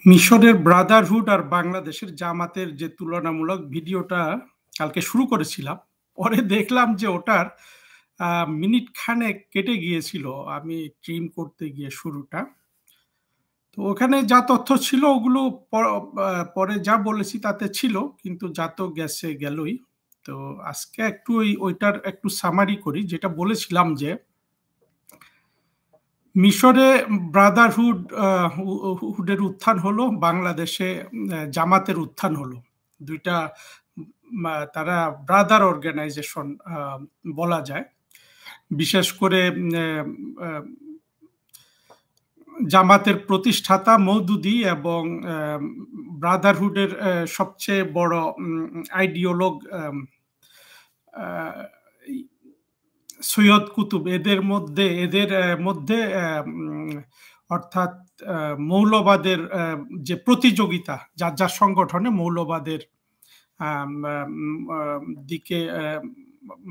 মিশরের ব্রাদারহুড আর বাংলাদেশের জামাতের যে তুলনামূলক ভিডিওটা কালকে শুরু করেছিলাম, পরে দেখলাম যে ওটার মিনিট খানেক কেটে গিয়েছিল আমি ট্রিম করতে গিয়ে শুরুটা। তো ওখানে যা তথ্য ছিল ওগুলো পরে যা বলেছি তাতে ছিল, কিন্তু যা তো গেছে গেলই। তো আজকে একটু ওইটার একটু সামারি করি, যেটা বলেছিলাম যে মিশরে ব্রাদারহুড হুডের উত্থান হলো, বাংলাদেশে জামাতের উত্থান হলো। দুইটা তারা ব্রাদার অর্গানাইজেশন বলা যায়। বিশেষ করে জামাতের প্রতিষ্ঠাতা মওদুদী এবং ব্রাদারহুডের সবচেয়ে বড় আইডিওলগ সৈয়দ কুতুব, এদের মধ্যে অর্থাৎ মৌলবাদের যে প্রতিযোগিতা, যার যার সংগঠনে মৌলবাদের দিকে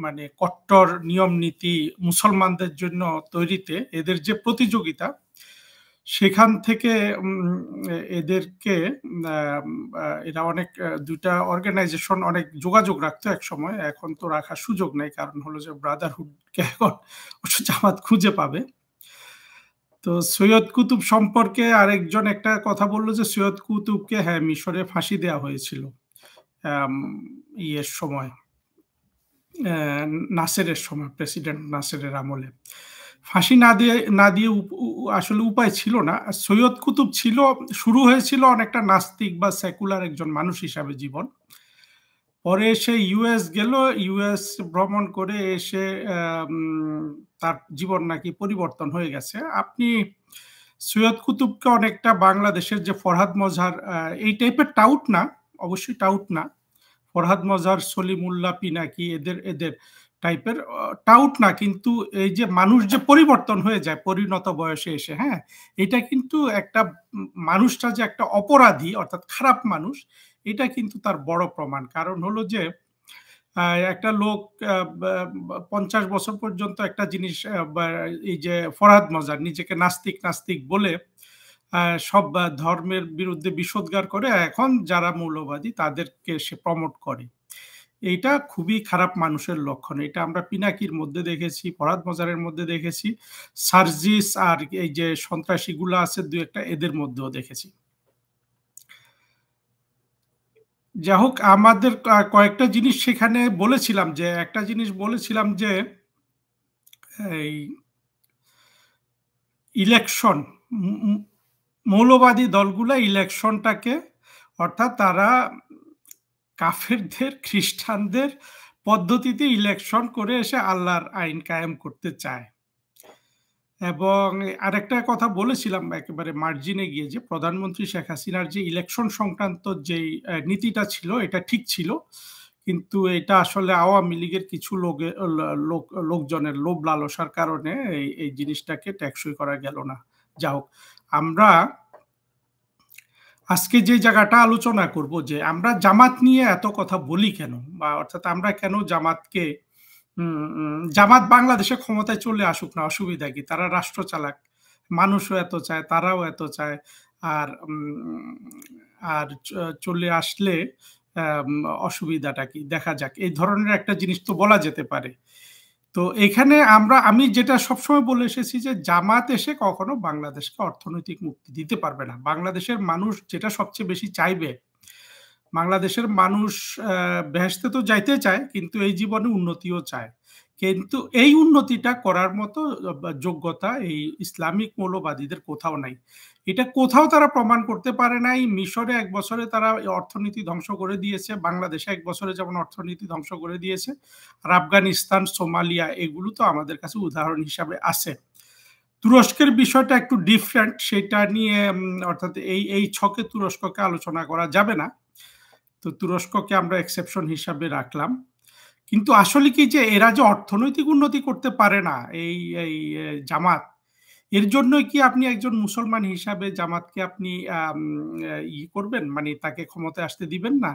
মানে কট্টর নিয়ম নীতি মুসলমানদের জন্য তৈরিতে এদের যে প্রতিযোগিতা, সেখান থেকে এদেরকে এরা অনেক দুইটা অর্গানাইজেশন অনেক যোগাযোগ রাখতো এক সময়, এখন তো রাখার সুযোগ নেই, কারণ হলো যে ব্রাদারহুডকে এখন জামাত খুঁজে পাবে। তো সৈয়দ কুতুব সম্পর্কে আরেকজন একটা কথা বললো যে সৈয়দ কুতুবকে মিশরে ফাঁসি দেওয়া হয়েছিল ইয়ের সময়, নাসেরের সময়, প্রেসিডেন্ট নাসেরের আমলে। ফাঁসি না দিয়ে আসলে উপায় ছিল না। সৈয়দ কুতুব ছিল, শুরু হয়েছিল অনেকটা নাস্তিক বা সেকুলার একজন মানুষ হিসাবে জীবন। পরে সে ইউএস গেল, ইউএস ভ্রমণ করে এসে তার জীবন নাকি পরিবর্তন হয়ে গেছে। আপনি সৈয়দ কুতুবকে অনেকটা বাংলাদেশের যে ফরহাদ মজহার, এই টাইপের টাউট না, অবশ্যই টাউট না, ফরহাদ মজহার, সলিমুল্লাহ পিনাকি এদের টাইপের টাউট না, কিন্তু এই যে মানুষ যে পরিবর্তন হয়ে যায় পরিণত বয়সে এসে, এটা কিন্তু একটা মানুষটা যে একটা অপরাধী অর্থাৎ খারাপ মানুষ, এটা কিন্তু তার বড় প্রমাণ। কারণ হলো যে একটা লোক 50 বছর পর্যন্ত একটা জিনিস, এই যে ফরহাদ মজহার নিজেকে নাস্তিক নাস্তিক বলে সব ধর্মের বিরুদ্ধে বিষোদ্গার করে, এখন যারা মৌলবাদী তাদেরকে সে প্রমোট করে, এইটা খুবই খারাপ মানুষের লক্ষণ। এটা আমরা পিনাকির মধ্যে দেখেছি, ফরহাদ মজহারের মধ্যে দেখেছি, সার্জিস আর এই যে সন্ত্রাসীগুলো আছে দুই একটা, এদের মধ্যেও দেখেছি। যাই হোক, আমাদের কয়েকটা জিনিস সেখানে বলেছিলাম, যে একটা জিনিস বলেছিলাম যে এই ইলেকশন, মৌলবাদী দলগুলা ইলেকশনটাকে, অর্থাৎ তারা কাফেরদের, খ্রিস্টানদের পদ্ধতিতে ইলেকশন করে এসে আল্লাহর আইন কায়েম করতে চায়। এবং আরেকটা কথা বলেছিলাম একেবারে মার্জিনে গিয়ে, যে প্রধানমন্ত্রী শেখ হাসিনার যে ইলেকশন সংক্রান্ত যেই নীতিটা ছিল এটা ঠিক ছিল, কিন্তু এটা আসলে আওয়ামী লীগের কিছু লোকজনের লোভ লালসার কারণে এই জিনিসটাকে টেকসই করা গেল না। যা হোক, আমরা আজকে যে জায়গাটা আলোচনা করব, যে আমরা জামাত নিয়ে এত কথা বলি কেন, বা অর্থাৎ আমরা কেন জামাতকে, জামাত বাংলাদেশে ক্ষমতায় চলে আসুক না, অসুবিধা কি, তারা রাষ্ট্র চালাক, মানুষও এত চায়, তারাও এত চায়, আর আর চলে আসলে অসুবিধাটা কি, দেখা যাক, এই ধরনের একটা জিনিস তো বলা যেতে পারে। তো এখানে আমি যেটা সবসময় বলে এসেছি, যে জামাত এসে কখনো বাংলাদেশকে অর্থনৈতিক মুক্তি দিতে পারবে না। বাংলাদেশের মানুষ যেটা সবচেয়ে বেশি চাইবে, বাংলাদেশের মানুষ বেহেশতে তো যাইতে চায়, কিন্তু এই জীবনে উন্নতিও চায়, কিন্তু এই উন্নতিটা করার মতো যোগ্যতা এই ইসলামিক মৌলবাদীদের কোথাও নাই। এটা কোথাও তারা প্রমাণ করতে পারে নাই। মিশরে 1 বছরে তারা অর্থনীতি ধ্বংস করে দিয়েছে, বাংলাদেশে 1 বছরে যেমন অর্থনীতি ধ্বংস করে দিয়েছে, আর আফগানিস্তান, সোমালিয়া, এগুলো তো আমাদের কাছে উদাহরণ হিসাবে আছে। তুরস্কের বিষয়টা একটু ডিফারেন্ট, সেটা নিয়ে অর্থাৎ এই ছকে তুরস্ককে আলোচনা করা যাবে না, তো তুরস্ককে আমরা এক্সেপশন হিসাবে রাখলাম। কিন্তু আসলে কি, যে এরা যে অর্থনৈতিক উন্নতি করতে পারে না, এই এই জামাত, এর জন্য কি আপনি একজন মুসলমান হিসাবে জামাতকে আপনি করবেন, মানে তাকে ক্ষমতায় আসতে দিবেন না?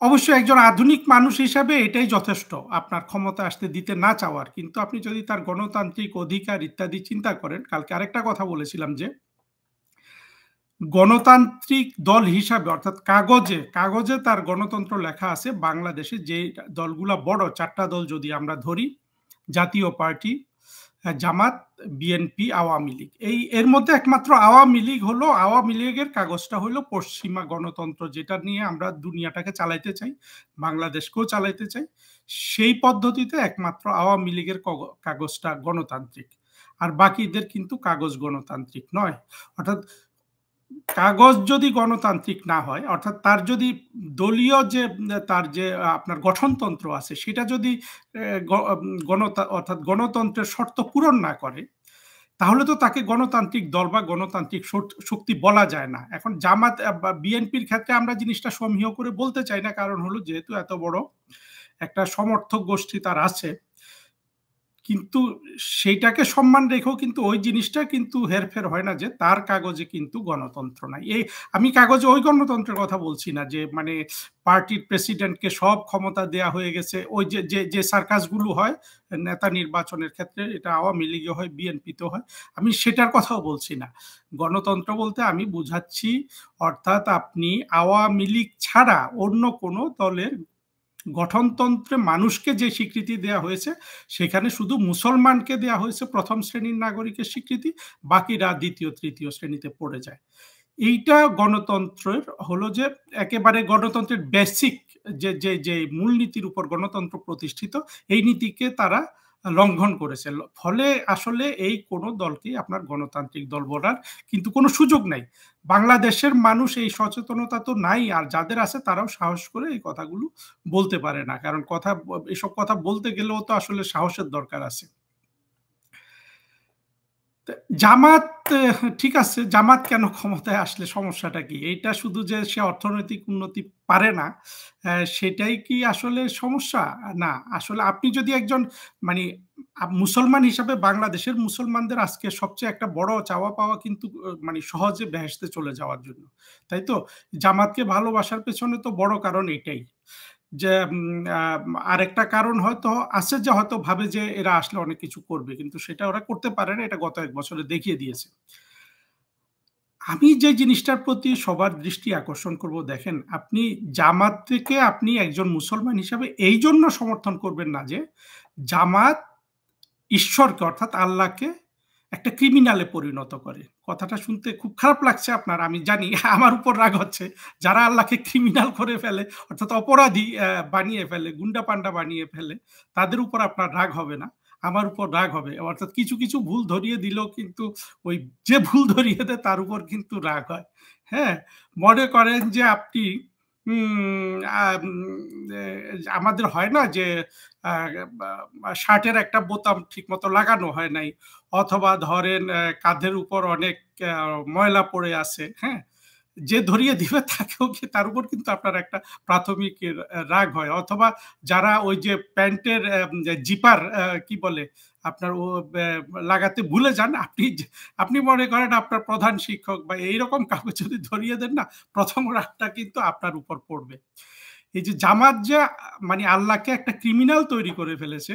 অবশ্যই একজন আধুনিক মানুষ হিসাবে এটাই যথেষ্ট, আপনার ক্ষমতা আসতে দিতে না চাওয়ার। কিন্তু আপনি যদি তার গণতান্ত্রিক অধিকার ইত্যাদি চিন্তা করেন, কালকে আরেকটা কথা বলেছিলাম, যে গণতান্ত্রিক দল হিসাবে অর্থাৎ কাগজে কাগজে তার গণতন্ত্র লেখা আছে বাংলাদেশে যে দলগুলা বড় ৪টা দল যদি আমরা ধরি, জাতীয় পার্টি, জামাত, বিএনপি, আওয়ামী লীগ। এর মধ্যে একমাত্র আওয়ামী লীগ হলো, আওয়ামী লীগের কাগজটা হলো পশ্চিমা গণতন্ত্র, যেটা নিয়ে আমরা দুনিয়াটাকে চালাইতে চাই, বাংলাদেশকেও চালাইতে চাই। সেই পদ্ধতিতে একমাত্র আওয়ামী লীগের কাগজটা গণতান্ত্রিক, আর বাকিদের কিন্তু কাগজ গণতান্ত্রিক নয়। অর্থাৎ কাগজ যদি গণতান্ত্রিক না হয়, অর্থাৎ তার যদি দলীয় যে তার যে আপনার গঠনতন্ত্র আছে সেটা যদি অর্থাৎ গণতন্ত্রের শর্ত পূরণ না করে, তাহলে তো তাকে গণতান্ত্রিক দল বা গণতান্ত্রিক শক্তি বলা যায় না। এখন জামাত বা বিএনপির ক্ষেত্রে আমরা জিনিসটা সমীহ করে বলতে চাই না, কারণ হলো যেহেতু এত বড় একটা সমর্থক গোষ্ঠী তার আছে, কিন্তু সেইটাকে সম্মান রেখেও কিন্তু ওই জিনিসটা কিন্তু হেরফের হয় না যে তার কাগজে কিন্তু গণতন্ত্র নাই। আমি কাগজে ওই গণতন্ত্রের কথা বলছি না যে মানে পার্টির প্রেসিডেন্টকে সব ক্ষমতা দেয়া হয়ে গেছে, ওই যে যে যে সার্কাসগুলো হয় নেতা নির্বাচনের ক্ষেত্রে, এটা আওয়ামী লীগে হয়, বিএনপিতে হয়, আমি সেটার কথাও বলছি না। গণতন্ত্র বলতে আমি বুঝাচ্ছি অর্থাৎ আপনি আওয়ামী লীগ ছাড়া অন্য কোনো দলের গঠনতন্ত্রে মানুষকে যে স্বীকৃতি দেওয়া হয়েছে সেখানে শুধু মুসলমানকে দেওয়া হয়েছে প্রথম শ্রেণীর নাগরিকের স্বীকৃতি, বাকিরা দ্বিতীয় তৃতীয় শ্রেণীতে পড়ে যায়। এইটা গণতন্ত্রের হলো যে একেবারে গণতন্ত্রের বেসিক যে যে যে মূলনীতির উপর গণতন্ত্র প্রতিষ্ঠিত, এই নীতিকে তারা লঙ্ঘন করেছে। ফলে আসলে এই কোনো দলকে আপনার গণতান্ত্রিক দল বলার কিন্তু কোনো সুযোগ নাই। বাংলাদেশের মানুষ এই সচেতনতা তো নাই, আর যাদের আছে তারাও সাহস করে এই কথাগুলো বলতে পারে না, কারণ এসব কথা বলতে গেলেও তো আসলে সাহসের দরকার আছে। জামাত, ঠিক আছে, জামাত কেন ক্ষমতায় আসলে সমস্যাটা কি? এইটা শুধু যে সে অর্থনৈতিক উন্নতি পারে না, সেটাই কি আসলে সমস্যা? না, আসলে আপনি যদি একজন মানে মুসলমান হিসাবে বাংলাদেশের মুসলমানদের আজকে সবচেয়ে একটা বড় চাওয়া পাওয়া কিন্তু মানে সহজে বেহেশতে চলে যাওয়ার জন্য, তাই তো? জামাতকে ভালোবাসার পেছনে তো বড় কারণ এটাই। যে আরেকটা কারণ হয়তো আছে যে হয়তো ভাবে যে এরা আসলে অনেক কিছু করবে, কিন্তু সেটা ওরা করতে পারে না, এটা গত ১ বছরে দেখিয়ে দিয়েছে। আমি যে জিনিসটার প্রতি সবার দৃষ্টি আকর্ষণ করব, দেখেন আপনি জামাত থেকে আপনি একজন মুসলমান হিসাবে এই জন্য সমর্থন করবেন না যে জামাত ঈশ্বরকে অর্থাৎ আল্লাহকে একটা ক্রিমিনালে পরিণত করে। কথাটা শুনতে খুব খারাপ লাগছে আপনার, আমি জানি, আমার উপর রাগ হচ্ছে। যারা আল্লাহকে ক্রিমিনাল করে ফেলে অর্থাৎ অপরাধী বানিয়ে ফেলে, গুন্ডা পান্ডা বানিয়ে ফেলে, তাদের উপর আপনার রাগ হবে না, আমার উপর রাগ হবে। অর্থাৎ কিছু কিছু ভুল ধরিয়ে দিলেও কিন্তু ওই যে ভুল ধরিয়ে দেয় তার উপর কিন্তু রাগ হয়। হ্যাঁ, মনে করেন যে আপনি আমাদের হয় না যে শার্টের একটা বোতাম ঠিক মতো লাগানো হয় নাই, অথবা ধরেন কাঁধের উপর অনেক ময়লা পড়ে আছে, হ্যাঁ, যে ধরিয়ে দিবে তাকেও কি তার উপর কিন্তু আপনার একটা প্রাথমিক রাগ হয়। অথবা যারা ওই যে প্যান্টের জিপার কি বলে আপনার ও লাগাতে ভুলে যান, আপনি মনে করেন আপনার প্রধান শিক্ষক বা এইরকম কাউকে যদি ধরিয়ে দেন না, প্রথম রাগটা কিন্তু আপনার উপর পড়বে। এই যে জামাত যে মানে আল্লাহকে একটা ক্রিমিনাল তৈরি করে ফেলেছে,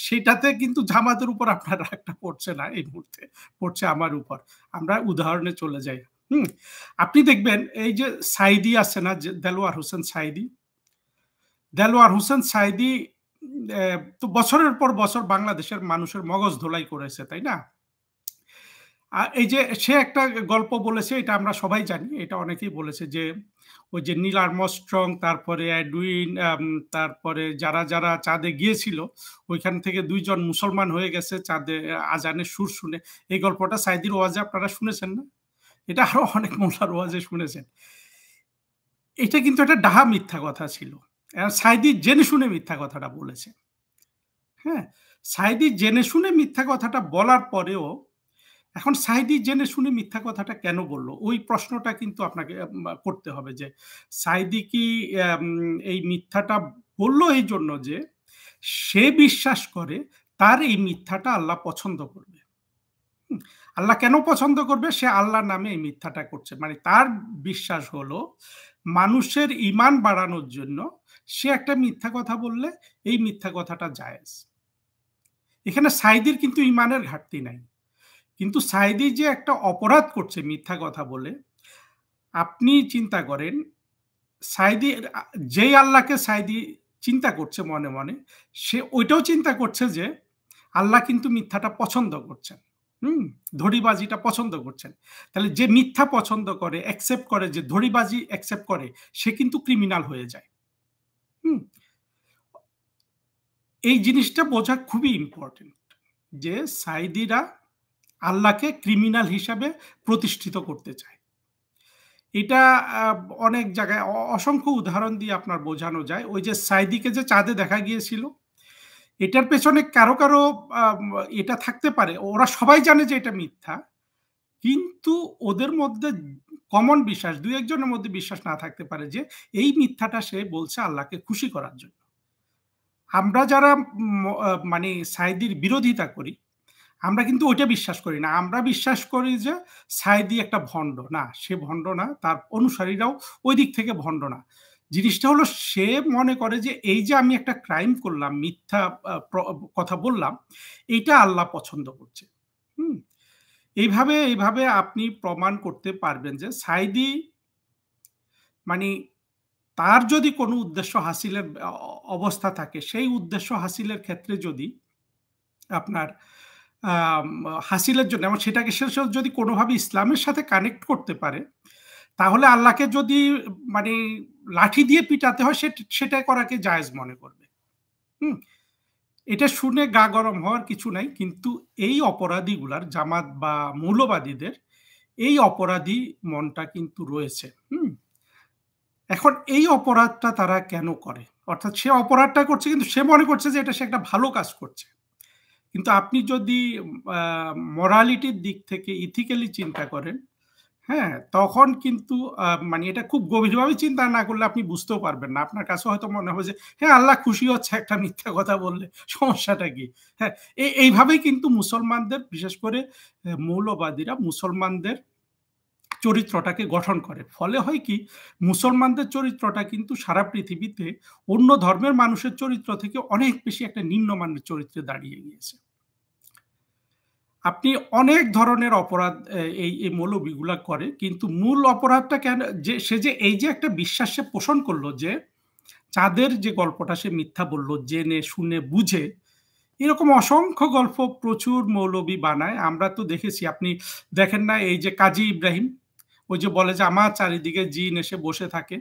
সেটাতে কিন্তু জামাতের উপর আপনার রাগটা পড়ছে না এই মুহূর্তে, পড়ছে আমার উপর। আমরা উদাহরণে চলে যাই। হুম, আপনি দেখবেন এই যে সাইদি আছে না, যে দেলোয়ার হোসেন সাইদি, দেলোয়ার হোসেন সাইদি তো বছরের পর বছর বাংলাদেশের মানুষের মগজ ধোলাই করেছে, তাই না? এই যে সে একটা গল্প বলেছে, এটা আমরা সবাই জানি, এটা অনেকেই বলেছে যে ওই যে নীল আর্মস্ট্রং, তারপরে এডুইন, তারপরে যারা যারা চাঁদে গিয়েছিল ওইখান থেকে ২ জন মুসলমান হয়ে গেছে চাঁদে আজানের সুর শুনে। এই গল্পটা সাইদির ওয়াজে আপনারা শুনেছেন না? এটা আরো অনেক মোল্লার ওয়াজে শুনেছেন। এটা কিন্তু একটা ডাহা মিথ্যা কথা ছিল। সাইদি জেনে শুনে মিথ্যা কথাটা বলেছে। হ্যাঁ, সাইদি জেনে শুনে মিথ্যা কথাটা বলার পরেও এখন সাইদি জেনে শুনে মিথ্যা কথাটা কেন বলল? ওই প্রশ্নটা কিন্তু আপনাকে করতে হবে যে সাইদি কি এই মিথ্যাটা বলল এইজন্য যে সে বিশ্বাস করে তার এই মিথ্যাটা আল্লাহ পছন্দ করবে। হুম? আল্লাহ কেন পছন্দ করবে? সে আল্লাহর নামে এই মিথ্যাটা করছে। মানে তার বিশ্বাস হলো মানুষের ঈমান বাড়ানোর জন্য সে একটা মিথ্যা কথা বললে এই মিথ্যা কথাটা জায়েজ। এখানে সাইদির কিন্তু ঈমানের ঘাটতি নাই। কিন্তু সাইদি যে একটা অপরাধ করছে মিথ্যা কথা বলে, আপনি চিন্তা করেন সাইদি যেই আল্লাহকে সাইদি চিন্তা করছে মনে মনে, সে ওইটাও চিন্তা করছে যে আল্লাহ কিন্তু মিথ্যাটা পছন্দ করছেন। হুম? ধড়িবাজিটা পছন্দ করছেন। তাহলে যে মিথ্যা পছন্দ করে, অ্যাকসেপ্ট করে, যে ধড়িবাজি অ্যাকসেপ্ট করে, সে কিন্তু ক্রিমিনাল হয়ে যায়। হুম? এই জিনিসটা বোঝা খুবই ইম্পর্টেন্ট যে সাইদিরা আল্লাহকে ক্রিমিনাল হিসাবে প্রতিষ্ঠিত করতে চায়। এটা অনেক জায়গায় অসংখ্য উদাহরণ দিয়ে আপনার বোঝানো যায়। ওই যে সাইদিকে যে চাঁদে দেখা গিয়েছিল, এটার পেছনে কারো, কারো আম এটা থাকতে পারে। ওরা সবাই জানে যে এটা মিথ্যা। কিন্তু ওদের মধ্যে কমন বিশ্বাস ২-১ জনের মধ্যে বিশ্বাস না থাকতে পারে যে এই মিথ্যাটা সে বলছে আল্লাহকে খুশি করার জন্য। আমরা যারা মানে সাইদির বিরোধিতা করি, আমরা কিন্তু ওইটা বিশ্বাস করি না। আমরা বিশ্বাস করি যে সাইদি একটা ভণ্ড। না, সে ভণ্ড না। তার অনুসারীরাও ওই দিক থেকে ভণ্ড না। জিনিসটা হলো সে মনে করে যে এই যে আমি একটা ক্রাইম করলাম, মিথ্যা কথা বললাম, এইটা আল্লাহ পছন্দ করছে। হুম? এইভাবে আপনি প্রমাণ করতে পারবেন যে সাইদি মানে তার যদি কোনো উদ্দেশ্য হাসিলের অবস্থা থাকে, সেই উদ্দেশ্য হাসিলের ক্ষেত্রে যদি আপনার আম হাসিলের জন্য এবং সেটাকে সে যদি কোনোভাবে ইসলামের সাথে কানেক্ট করতে পারে, তাহলে আল্লাহকে যদি মানে লাঠি দিয়ে পিটাতে হয় সেটা করাকে জায়েজ মনে করবে। হুম? এটা শুনে গা গরম হওয়ার কিছু নাই। কিন্তু এই অপরাধীগুলার জামাত বা মৌলবাদীদের এই অপরাধী মনটা কিন্তু রয়েছে। হুম? এখন এই অপরাধটা তারা কেন করে? অর্থাৎ সে অপরাধটা করছে কিন্তু সে মনে করছে যে এটা সে একটা ভালো কাজ করছে। কিন্তু আপনি যদি আ মোরালিটির দিক থেকে ইথিক্যালি চিন্তা করেন, হ্যাঁ? তখন কিন্তু মানে এটা খুব গভীরভাবে চিন্তা না করলে আপনি বুঝতেও পারবেন না। আপনার কাছে হয়তো মনে হবে যে, হ্যাঁ, আল্লাহ খুশি হচ্ছে একটা মিথ্যা কথা বললে, সমস্যাটা কি? হ্যাঁ, এইভাবেই কিন্তু মুসলমানদের বিশেষ করে মৌলবাদীরা মুসলমানদের চরিত্রটাকে গঠন করে। ফলে হয় কি? মুসলমানদের চরিত্রটা কিন্তু সারা পৃথিবীতে অন্য ধর্মের মানুষের চরিত্র থেকে অনেক বেশি একটা নিম্নমানের চরিত্রে দাঁড়িয়ে গিয়েছে। আপনি অনেক ধরনের অপরাধ এই মৌলবিগুলা করে। কিন্তু মূল অপরাধটা কেন যে সে যে এই যে একটা বিশ্বাস সে পোষণ করলো যে চাঁদের যে গল্পটা সে মিথ্যা বলল জেনে শুনে বুঝে, এরকম অসংখ্য গল্প প্রচুর মৌলবি বানায়। আমরা তো দেখেছি, আপনি দেখেন না এই যে কাজী ইব্রাহিম, ওই যে বলে যে আমার চারিদিকে জিন এসে বসে থাকে।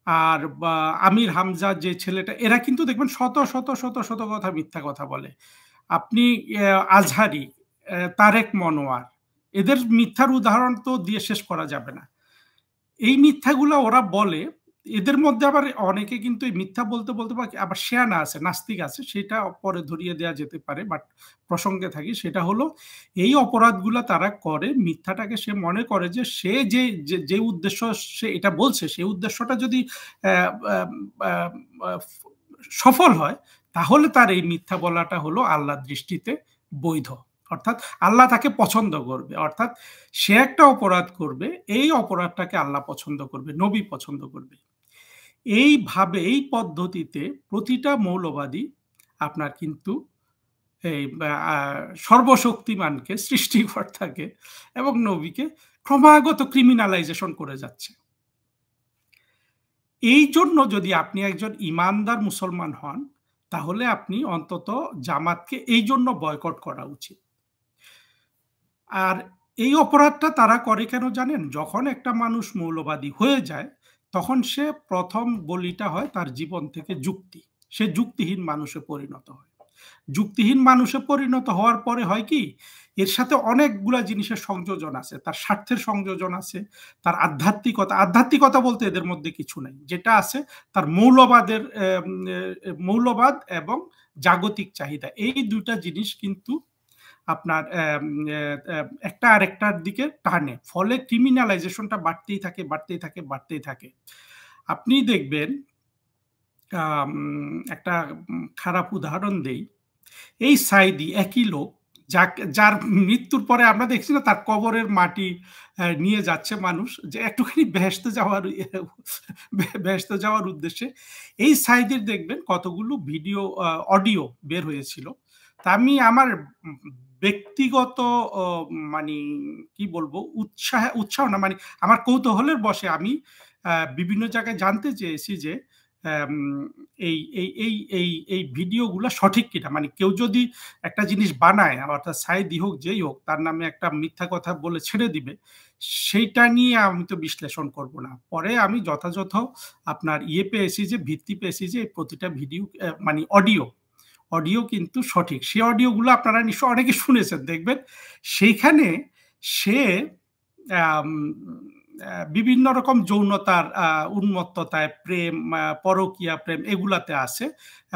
আর বা আমির হামজা যে ছেলেটা, এরা কিন্তু দেখবেন শত কথা মিথ্যা কথা বলে। আপনি আজহারি, তারেক মনোয়ার, এদের মিথ্যার উদাহরণ তো দিয়ে শেষ করা যাবে না। এই মিথ্যাগুলা ওরা বলে, এদের মধ্যে আবার অনেকে কিন্তু এই মিথ্যা বলতে বা আবার শেয়ানা আছে, নাস্তিক আছে, সেটা পরে ধরিয়ে দেয়া যেতে পারে। বাট প্রসঙ্গে থাকি, সেটা হলো এই অপরাধগুলা তারা করে মিথ্যাটাকে সে মনে করে যে সে যে উদ্দেশ্য সে এটা বলছে, সেই উদ্দেশ্যটা যদি অ্যা আ আ আ সফল হয়, তাহলে তার এই মিথ্যা বলাটা হলো আল্লাহর দৃষ্টিতে বৈধ। অর্থাৎ আল্লাহ তাকে পছন্দ করবে। অর্থাৎ সে একটা অপরাধ করবে, এই অপরাধটাকে আল্লাহ পছন্দ করবে, নবী পছন্দ করবে। এইভাবে এই পদ্ধতিতে প্রতিটা মৌলবাদী আপনার কিন্তু এই সর্বশক্তিমানকে, সৃষ্টিকর্তাকে এবং নবীকে ক্রমাগত ক্রিমিনালাইজেশন করে যাচ্ছে। এইজন্য যদি আপনি একজন ঈমানদার মুসলমান হন, তাহলে আপনি অন্তত জামাতকে এইজন্য বয়কট করা উচিত। আর এই অপরাধটা তারা করে কেন জানেন? যখন একটা মানুষ মৌলবাদী হয়ে যায়, তখন সে ১ম বলিটা হয় তার জীবন থেকে যুক্তি। সে যুক্তিহীন মানুষে পরিণত হয়। যুক্তিহীন মানুষে পরিণত হওয়ার পরে হয় কি? এর সাথে অনেকগুলা জিনিসের সংযোজন আছে। তার স্বার্থের সংযোজন আছে, তার আধ্যাত্মিকতা বলতে এদের মধ্যে কিছু নাই। যেটা আছে তার মৌলবাদ এবং জাগতিক চাহিদা। এই ২ টা জিনিস কিন্তু আপনার একটা আরেকটার দিকে টানে। ফলে ক্রিমিনালাইজেশনটা বাড়তেই থাকে। আপনি দেখবেন আম একটা খারাপ উদাহরণ দেই। এই সাইদি একই লোক যার মৃত্যুর পরে আমরা দেখছি না তার কবরের মাটি নিয়ে যাচ্ছে মানুষ যে একটুখানি বেহেশতে যাওয়ার উদ্দেশ্যে। এই সাইদির দেখবেন কতগুলো ভিডিও অডিও বের হয়েছিল। তা আমি আমার ব্যক্তিগত ও মানে কি বলবো উৎসাহ না, মানে আমার কৌতূহলের বশে আমি বিভিন্ন জায়গায় জানতে চেয়েছি যে আম, এই ভিডিওগুলো সঠিক কিনা, মানে কেউ যদি একটা জিনিস বানায়, অর্থাৎ সাইদি হোক যেই হোক তার নামে একটা মিথ্যা কথা বলে ছেড়ে দিবে, সেইটা নিয়ে আমি তো বিশ্লেষণ করব না। পরে আমি যথাযথ আপনার পেয়েছি, যে ভিত্তি পেয়েছি যে প্রতিটা ভিডিও মানে অডিও কিন্তু সঠিক। সেই অডিওগুলো আপনারা নিশ্চয় অনেকে শুনেছেন, দেখবেন সেইখানে সে আম, বিভিন্ন রকম যৌনতার উন্মত্ততায়, প্রেম, পরকীয়া প্রেম এগুলাতে আছে।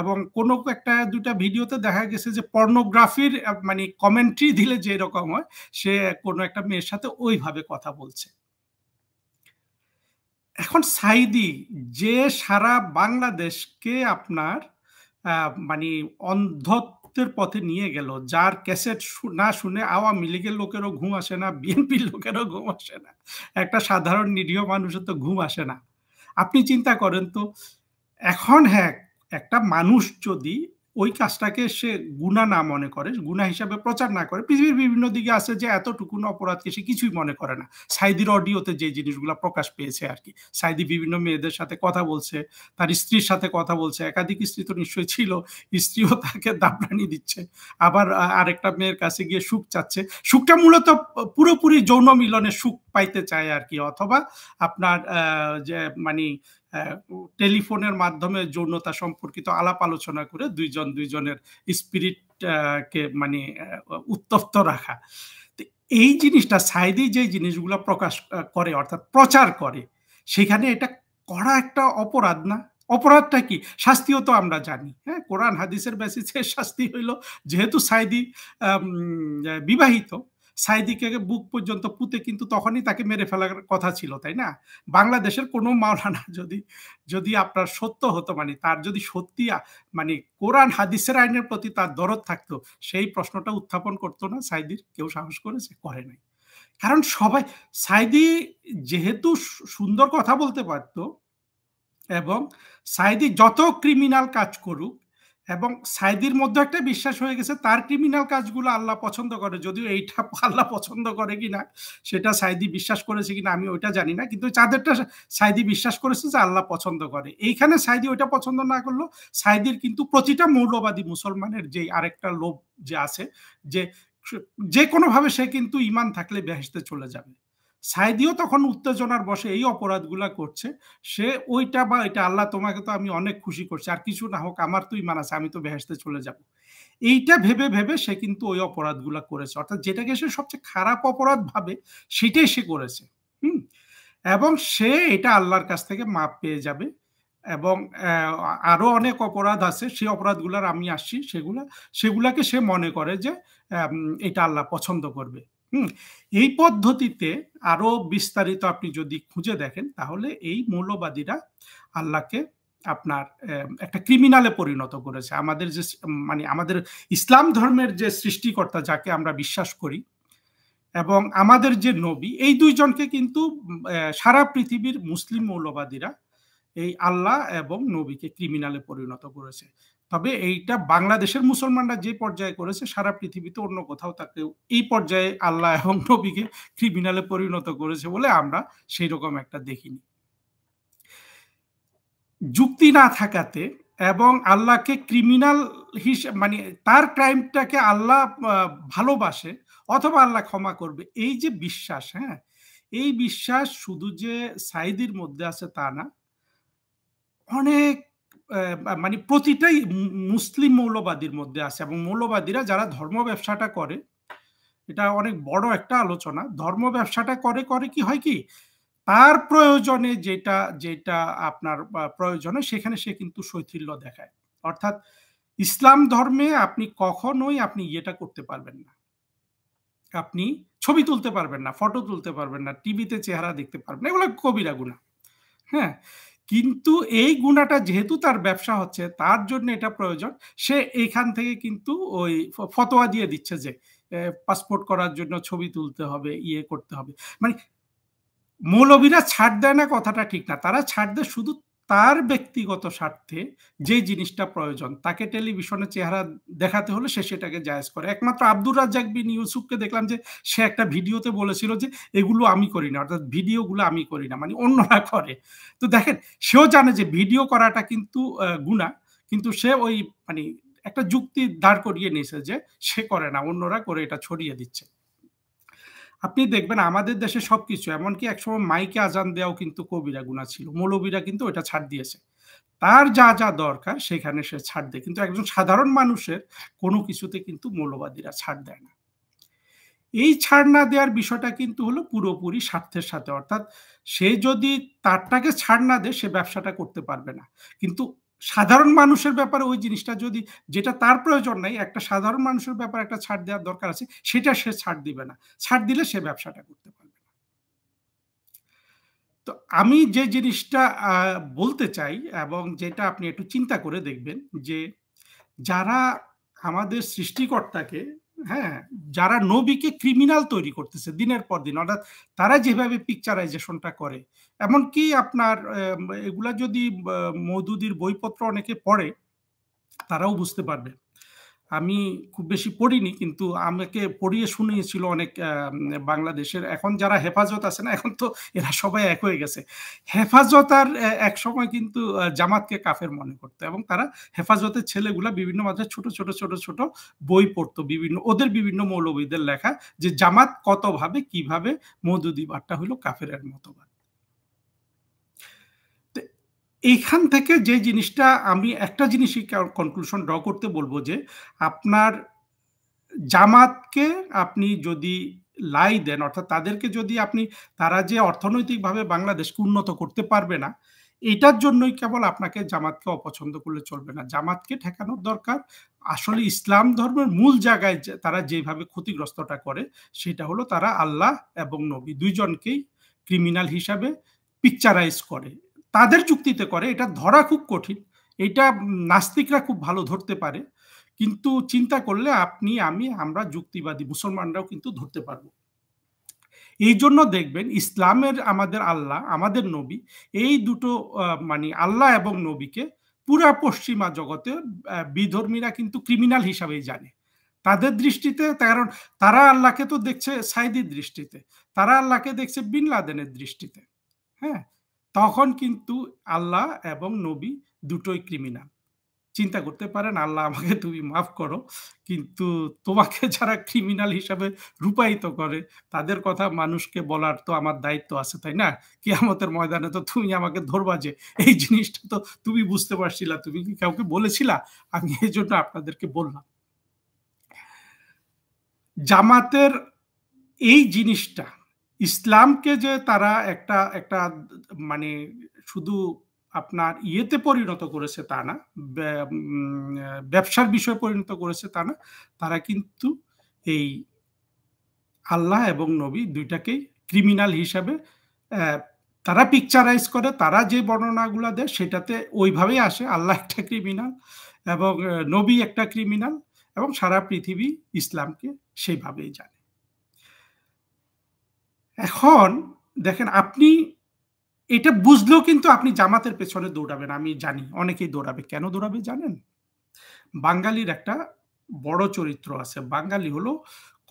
এবং কোনো একটা দুটা ভিডিওতে দেখা গেছে যে পর্নোগ্রাফির মানে কমেন্ট্রি দিলে যে রকম হয়, সে কোনো একটা মেয়ের সাথে ওইভাবে কথা বলছে। এখন সাইদি যে সারা বাংলাদেশকে আপনার মানে অন্ধত্বের পথে নিয়ে গেল, যার ক্যাসেট না শুনে আওয়ামী লীগের লোকেরও ঘুম আসে না, বিএনপির লোকেরও ঘুম আসে না, একটা সাধারণ নিরীহ মানুষের তো ঘুম আসে না। আপনি চিন্তা করেন তো, এখন হ্যাঁ, একটা মানুষ যদি ওই কাজটাকে সে গুনাহ না মনে করে, গুনাহ হিসাবে প্রচার না করে, পৃথিবীর বিভিন্ন দিকে আছে যে এতটুকুন অপরাধকে সে কিছুই মনে করে না। সাইদির অডিওতে যে জিনিসগুলো প্রকাশ পেয়েছে আর কি, সাইদি বিভিন্ন মেয়েদের সাথে কথা বলছে, তার স্ত্রীর সাথে কথা বলছে, একাধিক স্ত্রী তো নিশ্চয়ই ছিল, স্ত্রীও তাকে দাবরানি দিচ্ছে, আবার আরেকটা মেয়ের কাছে গিয়ে সুখ চাচ্ছে। সুখটা মূলত পুরোপুরি যৌন মিলনের সুখ পাইতে চায় আর কি, অথবা আপনার যে মানে টেলিফোনের মাধ্যমে যৌনতা সম্পর্কিত আলাপ আলোচনা করে দুইজনের স্পিরিট কে মানে উত্তপ্ত রাখা। এই জিনিসটা সাইদি যে জিনিসগুলো প্রকাশ করে, অর্থাৎ প্রচার করে, সেখানে এটা করা একটা অপরাধ না? অপরাধটা কি? শাস্তিও তো আমরা জানি, হ্যাঁ, কোরআন হাদিসের বেসিসে শাস্তি হইল, যেহেতু সাইদি বিবাহিত, সাইদিকে বুক পর্যন্ত পুঁতে কিন্তু তখনই তাকে মেরে ফেলার কথা ছিল, তাই না? বাংলাদেশের কোনো মাওলানা যদি যদি আপনার সত্য হতো, মানে তার যদি সত্যি মানে কোরআন হাদিসের আইনের প্রতি তার দরদ থাকতো, সেই প্রশ্নটা উত্থাপন করতো না সাইদির? কেউ সাহস করেছে? করে নাই। কারণ সবাই, সাইদি যেহেতু সুন্দর কথা বলতে পারতো, এবং সাইদি যত ক্রিমিনাল কাজ করুক, এবং সাইদির মধ্যে একটা বিশ্বাস হয়ে গেছে তার ক্রিমিনাল কাজগুলো আল্লাহ পছন্দ করে, যদিও এইটা আল্লাহ পছন্দ করে কিনা সেটা সাইদি বিশ্বাস করেছে কিনা আমি ওইটা জানি না, কিন্তু চাঁদেরটা সাইদি বিশ্বাস করেছে যে আল্লাহ পছন্দ করে। এইখানে সাইদি ওইটা পছন্দ না করলো, সাইদির কিন্তু প্রতিটা মৌলবাদী মুসলমানের যে আরেকটা লোভ যে আছে, যে যে কোনোভাবে সে কিন্তু ইমান থাকলে বেহেশতে চলে যাবে। সাইদিও তখন উত্তেজনার বসে এই অপরাধগুলা করছে, সে ওইটা বা এটা, আল্লাহ তোমাকে তো আমি অনেক খুশি করছি, আর কিছু না হোক আমার তো ইমান আছে, আমি তো বেহেশতে চলে যাব, এইটা ভেবে ভেবে সে কিন্তু ওই অপরাধগুলা করেছে। অর্থাৎ যেটাকে সে সবচেয়ে খারাপ অপরাধ ভাবে সেটাই সে করেছে। হুম। এবং সে এটা আল্লাহর কাছ থেকে মাপ পেয়ে যাবে। এবং আরো অনেক অপরাধ আছে, সেই অপরাধগুলার আমি আসছি, সেগুলাকে সে মনে করে যে এটা আল্লাহ পছন্দ করবে। হুম। এই পদ্ধতিতে আরো বিস্তারিত আপনি যদি খুঁজে দেখেন, তাহলে এই মৌলবাদীরা আল্লাহকে আপনার একটা ক্রিমিনালে পরিণত করেছে। আমাদের যে মানে আমাদের ইসলাম ধর্মের যে সৃষ্টিকর্তা, যাকে আমরা বিশ্বাস করি, এবং আমাদের যে নবী, এই দুইজনকে কিন্তু সারা পৃথিবীর মুসলিম মৌলবাদীরা এই আল্লাহ এবং নবীকে ক্রিমিনালে পরিণত করেছে। তবে এইটা বাংলাদেশের মুসলমানরা যে পর্যায়ে করেছে, সারা পৃথিবীতে অন্য কোথাও তাকে এই পর্যায়ে আল্লাহ এবং নবীকে ক্রিমিনালে পরিণত করেছে বলে আমরা সেই রকম একটা দেখিনি। যুক্তি না থাকাতে, এবং আল্লাহকে ক্রিমিনাল হিসেবে, মানে তার ক্রাইমটাকে আল্লাহ ভালোবাসে অথবা আল্লাহ ক্ষমা করবে, এই যে বিশ্বাস, হ্যাঁ, এই বিশ্বাস শুধু যে সাইদির মধ্যে আছে তা না, অনেক মানে প্রতিটাই মুসলিম মৌলবাদীর মধ্যে আছে। এবং মৌলবাদীরা যারা ধর্ম ব্যবসাটা করে, এটা অনেক বড় একটা আলোচনা, ধর্ম ব্যবসাটা করে করে কি হয় কি, তার প্রয়োজনে যেটা যেটা আপনার প্রয়োজনে সেখানে সে কিন্তু শৈথিল্য দেখায়। অর্থাৎ ইসলাম ধর্মে আপনি কখনোই আপনি ইয়েটা করতে পারবেন না, আপনি ছবি তুলতে পারবেন না, ফটো তুলতে পারবেন না, টিভিতে চেহারা দেখতে পারবেন না, এগুলো কবিরা গুনাহ। হ্যাঁ, কিন্তু এই গুণাটা যেহেতু তার ব্যবসা হচ্ছে, তার জন্য এটা প্রয়োজন, সে এইখান থেকে কিন্তু ওই ফতোয়া দিয়ে দিচ্ছে যে পাসপোর্ট করার জন্য ছবি তুলতে হবে, ইয়ে করতে হবে। মানে মৌলবীরা ছাড় দেয় না কথাটা ঠিক না, তারা ছাড় দেয় শুধু তার ব্যক্তিগত স্বার্থে যে জিনিসটা প্রয়োজন, তাকে টেলিভিশনে চেহারা দেখাতে হলে সে সেটাকে জায়েজ করে। একমাত্র আব্দুর রাজ্জাক বিন ইউসুফকে দেখলাম যে সে একটা ভিডিওতে বলেছিল যে এগুলো আমি করি না, অর্থাৎ ভিডিওগুলো আমি করি না, মানে অন্যরা করে। তো দেখেন, সেও জানে যে ভিডিও করাটা কিন্তু গুনাহ, কিন্তু সে ওই মানে একটা যুক্তি দাঁড় করিয়ে নিয়েছে যে সে করে না, অন্যরা করে এটা ছড়িয়ে দিচ্ছে। আপনি দেখবেন আমাদের দেশে সবকিছু, এমনকি একসময় মাইকে আজান দেওয়াও কিন্তু কবিরা গুনাহ ছিল। মৌলবীরা কিন্তু ওটা ছাড় দিয়েছে। তার যা, যা দরকার সেখানে সে ছাড় দেয়। কিন্তু একজন সাধারণ মানুষের কোনো কিছুতে কিন্তু মৌলবাদীরা ছাড় দেয় না। এই ছাড় না দেওয়ার বিষয়টা কিন্তু হলো পুরোপুরি স্বার্থের সাথে। অর্থাৎ সে যদি তারটাকে ছাড় না দেয়, সে ব্যবসাটা করতে পারবে না। কিন্তু সাধারণ মানুষের ব্যাপারে ওই জিনিসটা যদি, যেটা তার প্রয়োজন নাই, একটা সাধারণ মানুষের ব্যাপারে একটা ছাড় দেওয়ার দরকার আছে, সেটা সে ছাড় দিবে না। ছাড় দিলে সে ব্যবসাটা করতে পারবে না। তো আমি যে জিনিসটা বলতে চাই, এবং যেটা আপনি একটু চিন্তা করে দেখবেন, যে যারা আমাদের সৃষ্টিকর্তাকে, হ্যাঁ, যারা নবীকে ক্রিমিনাল তৈরি করতেছে দিনের পর দিন, অর্থাৎ তারা যেভাবে পিকচারাইজেশনটা করে, এমনকি আপনার এগুলা যদি মওদুদির বইপত্র অনেকে পড়ে, তারাও বুঝতে পারবে। আমি খুব বেশি পড়িনি, কিন্তু আমাকে পড়িয়ে শুনিয়েছিল অনেক বাংলাদেশের এখন যারা হেফাজত আছে না, এখন তো এরা সবাই এক হয়ে গেছে। হেফাজত আর এক সময় কিন্তু জামাতকে কাফের মনে করতো, এবং তারা হেফাজতের ছেলেগুলা বিভিন্ন মাঝে ছোট ছোট ছোট ছোট বই পড়তো, বিভিন্ন ওদের বিভিন্ন মৌলবীদের লেখা, যে জামাত কতভাবে কিভাবে মওদুদিবাদটা হলো কাফেরের মতবাদ। এইখান থেকে যে জিনিসটা আমি একটা জিনিসই কনক্লুশন ড্র করতে বলবো, যে আপনার জামাতকে আপনি যদি লাই দেন, অর্থাৎ তাদেরকে যদি আপনি, তারা যে অর্থনৈতিকভাবে বাংলাদেশকে উন্নত করতে পারবে না, এটার জন্যই কেবল আপনাকে জামাতকে অপছন্দ করলে চলবে না। জামাতকে ঠেকানোর দরকার। আসলে ইসলাম ধর্মের মূল জায়গায় তারা যেভাবে ক্ষতিগ্রস্তটা করে, সেটা হলো তারা আল্লাহ এবং নবী দুইজনকেই ক্রিমিনাল হিসাবে পিকচারাইজ করে, তাদের যুক্তিতে করে। এটা ধরা খুব কঠিন, এটা নাস্তিকরা খুব ভালো ধরতে পারে, কিন্তু চিন্তা করলে আপনি, আমি, আমরা যুক্তিবাদী মুসলমানরাও কিন্তু ধরতে পারবো। এই জন্য দেখবেন ইসলামের আমাদের আল্লাহ, আমাদের নবী, এই দুটো মানে আল্লাহ এবং নবীকে পুরা পশ্চিমা জগতে বিধর্মীরা কিন্তু ক্রিমিনাল হিসাবেই জানে তাদের দৃষ্টিতে। কারণ তারা আল্লাহকে তো দেখছে সাইদির দৃষ্টিতে, তারা আল্লাহকে দেখছে বিন লাদেনের দৃষ্টিতে। হ্যাঁ, তখন কিন্তু আল্লাহ এবং নবী দুটোই ক্রিমিনাল। চিন্তা করতে পারেন, আল্লাহ আমাকে তুমি মাফ করো, কিন্তু তোমাকে যারা ক্রিমিনাল হিসাবে রূপায়িত করে, তাদের কথা মানুষকে বলার তো আমার দায়িত্ব আছে, তাই না? কিয়ামতের ময়দানে তো তুমি আমাকে ধরবা, যে এই জিনিসটা তো তুমি বুঝতে পারছিলা, তুমি কি কাউকে বলেছিলা? আমি এই জন্য আপনাদেরকে বললাম। জামাতের এই জিনিসটা, ইসলামকে যে তারা একটা একটা মানে শুধু আপনার ইয়েতে পরিণত করেছে তা না, ব্যবসার বিষয়ে পরিণত করেছে তা না, তারা কিন্তু এই আল্লাহ এবং নবী দুইটাকেই ক্রিমিনাল হিসাবে তারা পিকচারাইজ করে। তারা যে বর্ণনাগুলো দেয় সেটাতে ওইভাবেই আসে, আল্লাহ একটা ক্রিমিনাল এবং নবী একটা ক্রিমিনাল, এবং সারা পৃথিবী ইসলামকে সেইভাবেই জানে। এখন দেখেন, আপনি এটা বুঝলেও কিন্তু আপনি জামাতের পেছনে দৌড়াবেন, আমি জানি অনেকেই দৌড়াবে। কেন দৌড়াবে জানেন? বাঙালির একটা বড় চরিত্র আছে। বাঙালি হলো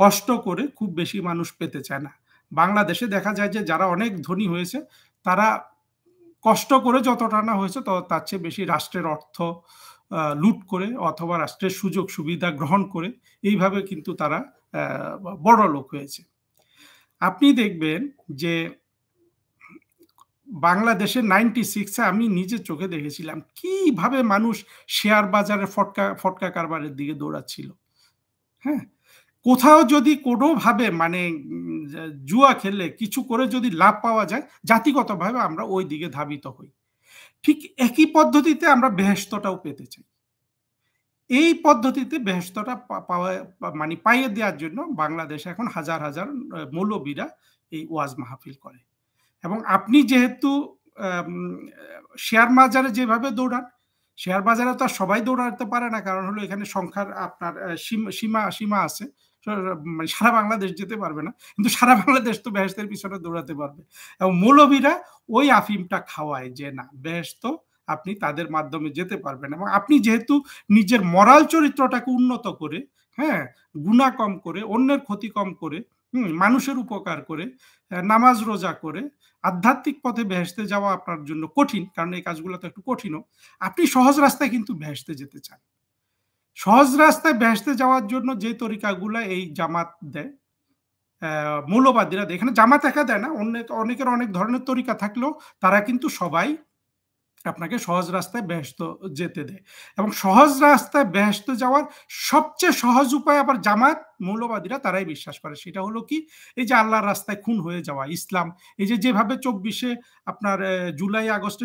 কষ্ট করে খুব বেশি মানুষ পেতে চায় না। বাংলাদেশে দেখা যায় যে যারা অনেক ধনী হয়েছে, তারা কষ্ট করে যতটা না হয়েছে তার চেয়ে বেশি রাষ্ট্রের অর্থ লুট করে অথবা রাষ্ট্রের সুযোগ সুবিধা গ্রহণ করে এইভাবে কিন্তু তারা বড় লোক হয়েছে। আপনি দেখবেন যে বাংলাদেশে 96-এ আমি নিজের চোখে দেখেছিলাম কিভাবে মানুষ শেয়ার বাজারে ফটকা কারবারের দিকে দৌড়াচ্ছিল। হ্যাঁ, কোথাও যদি কোনোভাবে মানে জুয়া খেলে কিছু করে যদি লাভ পাওয়া যায়, জাতিগতভাবে আমরা ওই দিকে ধাবিত হই। ঠিক একই পদ্ধতিতে আমরা বেহেশতটাও পেতে চাই। এই পদ্ধতিতে বেহেশতটা পাওয়া মানে পাইয়ে দেওয়ার জন্য বাংলাদেশে এখন হাজার হাজার মৌলবীরা এই ওয়াজ মাহফিল করে। এবং আপনি যেহেতু শেয়ার বাজারে যেভাবে দৌড়ান, শেয়ার বাজারে তো আর সবাই দৌড়াতে পারে না, কারণ হলো এখানে সংখ্যার আপনার সীমা আছে। মানে সারা বাংলাদেশ যেতে পারবে না, কিন্তু সারা বাংলাদেশ তো বেহেশতের পিছনে দৌড়াতে পারবে। এবং মৌলবীরা ওই আফিমটা খাওয়ায় যে না, বেহেশত আপনি তাদের মাধ্যমে যেতে পারবেন। এবং আপনি যেহেতু নিজের মরাল চরিত্রটাকে উন্নত করে, হ্যাঁ, গুনাহ কম করে, অন্যের ক্ষতি কম করে, মানুষের উপকার করে, নামাজ রোজা করে আধ্যাত্মিক পথে বেহেশতে যাওয়া আপনার জন্য কঠিন, কারণ এই কাজগুলো তো একটু কঠিনও। আপনি সহজ রাস্তায় কিন্তু বেহেশতে যেতে চান। সহজ রাস্তায় বেহেশতে যাওয়ার জন্য যে তরিকাগুলা এই জামাত দেয়, মৌলবাদীরা দেয়, এখানে জামাত একা দেয় না, অনেকের অনেক ধরনের তরিকা থাকলেও তারা কিন্তু সবাই আপনাকে সহজ রাস্তায় বেহেশত যেতে দেয়। এবং সহজ রাস্তায় বেহেশত যাওয়ার সবচেয়ে সহজ উপায় আবার জামাত মৌলবাদীরা তারাই বিশ্বাস করে। সেটা হলো কি, এই যে আল্লাহর রাস্তায় খুন হয়ে যাওয়া, ইসলাম, এই যে যেভাবে ২৪শে আপনার জুলাই আগস্টে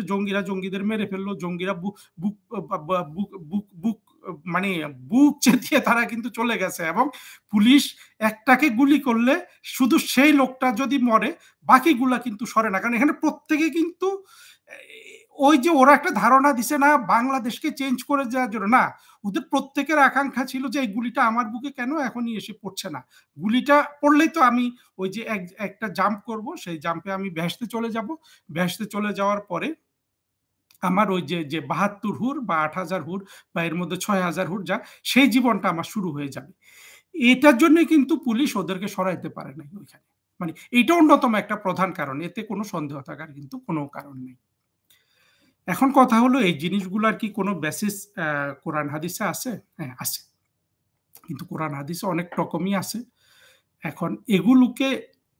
জঙ্গিদের মেরে ফেললো, জঙ্গিরা বুক বুক বুক বুক বুক মানে বুক চেতিয়ে তারা কিন্তু চলে গেছে, এবং পুলিশ একটাকে গুলি করলে শুধু সেই লোকটা যদি মরে, বাকিগুলা কিন্তু সরে না, কারণ এখানে প্রত্যেকে কিন্তু ওই যে ওরা একটা ধারণা দিছে না বাংলাদেশকে চেঞ্জ করে দেওয়ার জন্য, না, ওদের প্রত্যেকের আকাঙ্ক্ষা ছিল যে এই গুলিটা আমার বুকে কেন এখনই এসে পড়ছে না, গুলিটা পড়লেই তো আমি ওই যে একটা জাম্প করব, সেই জাম্পে আমি বেহেশতে চলে যাব, বেহেশতে চলে যাওয়ার পরে আমার ওই যে যে ৭২ হুর বা ৮,০০০ হুর বা এর মধ্যে ৬,০০০ হুর যা, সেই জীবনটা আমার শুরু হয়ে যাবে। এটার জন্য কিন্তু পুলিশ ওদেরকে সরাইতে পারে নাই ওইখানে। মানে এটা অন্যতম একটা প্রধান কারণ, এতে কোনো সন্দেহ থাকার কিন্তু কোনো কারণ নেই। এখন কথা হলো, এই জিনিসগুলার কি কোনো বেসিস কোরআন হাদিসে আছে? হ্যাঁ, আছে। কিন্তু কোরআন হাদিসে অনেক রকমই আছে। এখন এগুলোকে